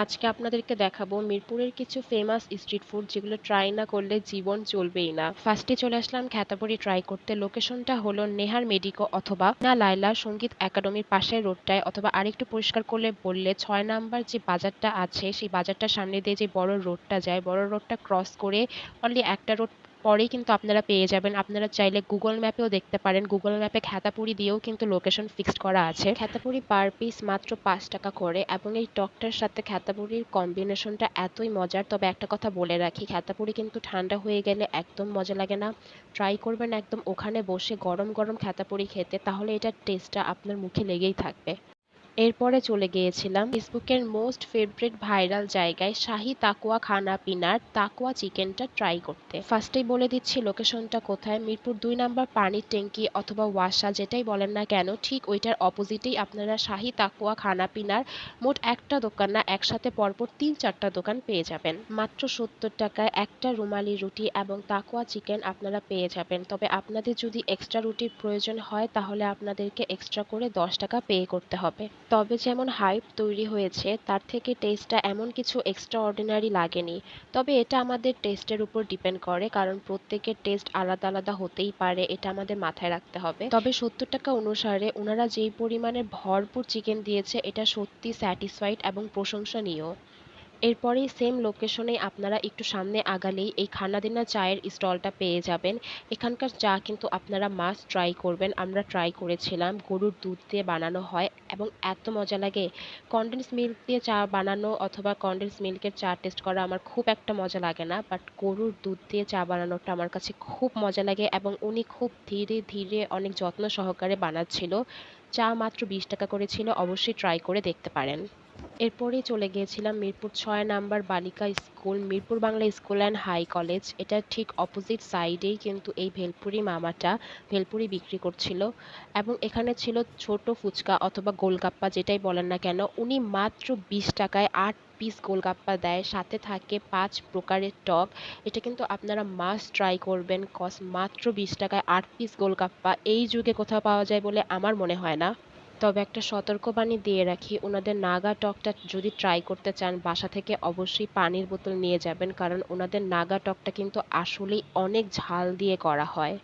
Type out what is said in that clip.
আজকে আপনাদেরকে দেখাবো মিরপুরের কিছু ফেমাস স্ট্রিট ফুড যেগুলো ট্রাই না করলে জীবন চলবেই না। ফার্স্টে চলে আসলাম খ্যাতাপুরি ট্রাই করতে। লোকেশনটা হলো নেহার মেডিকো অথবা না লায়লা সঙ্গীত একাডেমির পাশের রোডটায়, অথবা আরেকটু পরিষ্কার করলে বললে ৬ নাম্বার যে বাজারটা আছে সেই বাজারটার সামনে দিয়ে যে বড় রোডটা যায়, বড় রোডটা ক্রস করে অনলি একটা রোড পরেই কিন্তু আপনারা পেয়ে যাবেন। আপনারা চাইলে গুগল ম্যাপেও দেখতে পারেন। গুগল ম্যাপে খ্যাতাপুরি দিয়েও কিন্তু লোকেশন ফিক্সড করা আছে। খ্যাতাপুরি পার পিস মাত্র ৫ টাকা করে, এবং এই টকটার সাথে খ্যাতাপুরির কম্বিনেশনটা এতই মজার। তবে একটা কথা বলে রাখি, খ্যাতাপুরি কিন্তু ঠান্ডা হয়ে গেলে একদম মজা লাগে না। ট্রাই করবেন একদম ওখানে বসে গরম গরম খ্যাতাপুরি খেতে, তাহলে এটার টেস্টটা আপনার মুখে লেগেই থাকবে। এরপরে চলে গিয়েছিলাম ফেসবুকের মোস্ট ফেভারিট ভাইরাল জায়গায় শাহী তাকোয়া খানা পিনার তাকোয়া চিকেনটা ট্রাই করতে। ফার্স্টেই বলে দিচ্ছি লোকেশনটা কোথায়। মিরপুর ২ নাম্বার পানির ট্যাঙ্কি অথবা ওয়াসা যেটাই বলেন না কেন, ঠিক ওইটার অপোজিটেই আপনারা শাহী তাকোয়া খানা পিনার মোট একটা দোকান না, একসাথে পরপর ৩-৪টা দোকান পেয়ে যাবেন। মাত্র ৭০ টাকায় একটা রুমালি রুটি এবং তাকোয়া চিকেন আপনারা পেয়ে যাবেন। তবে আপনাদের যদি এক্সট্রা রুটির প্রয়োজন হয় তাহলে আপনাদেরকে এক্সট্রা করে ১০ টাকা পে করতে হবে। তবে যেমন হাইপ তৈরি হয়েছে তার থেকে টেস্টটা এমন কিছু এক্সট্রা অর্ডিনারি লাগেনি। তবে এটা আমাদের টেস্টের উপর ডিপেন্ড করে, কারণ প্রত্যেকের টেস্ট আলাদা আলাদা হতেই পারে, এটা আমাদের মাথায় রাখতে হবে। তবে ৭০ টাকা অনুসারে ওনারা যেই পরিমাণে ভরপুর চিকেন দিয়েছে এটা সত্যি স্যাটিসফাইড এবং প্রশংসনীয়। এরপরেই সেম লোকেশনে আপনারা একটু সামনে আগালেই এই খানাদিনা চায়ের স্টলটা পেয়ে যাবেন। এখানকার চা কিন্তু আপনারা মাস্ট ট্রাই করবেন। আমরা ট্রাই করেছিলাম, গরুর দুধ দিয়ে বানানো হয় এবং এত মজা লাগে। কনডেন্স মিল্ক দিয়ে চা বানানো অথবা কনডেন্স মিল্কের চা টেস্ট করা আমার খুব একটা মজা লাগে না, বাট গরুর দুধ দিয়ে চা বানানোটা আমার কাছে খুব মজা লাগে, এবং উনি খুব ধীরে ধীরে অনেক যত্ন সহকারে বানাচ্ছিল। চা মাত্র ২০ টাকা করে ছিল, অবশ্যই ট্রাই করে দেখতে পারেন। এরপরেই চলে গিয়েছিলাম মিরপুর ৬ নাম্বার বালিকা school, Mirpur Bangla school and high college. এটার ঠিক অপোজিট সাইডেই কিন্তু এই ভেলপুরি মামাটা ভেলপুরি বিক্রি করছিল, এবং এখানে ছিল ছোট ফুচকা অথবা গোলগাপ্পা যেটাই বলেন না কেন। উনি মাত্র ২০ টাকায় ৮ পিস গোলগাপ্পা দেয়, সাথে থাকে ৫ প্রকারের টক। এটা কিন্তু আপনারা মাস্ট ট্রাই করবেন, কজ মাত্র ২০ টাকায় ৮ পিস গোলগাপ্পা এই যুগে কোথাও পাওয়া যায় বলে আমার মনে হয় না। তবে একটা সতর্কবাণী দিয়ে রাখি, ওনাদের নাগা টকটা যদি ট্রাই করতে চান বাসা থেকে অবশ্যই পানির বোতল নিয়ে যাবেন, কারণ ওনাদের নাগা টকটা কিন্তু আসলেই অনেক ঝাল দিয়ে করা হয়।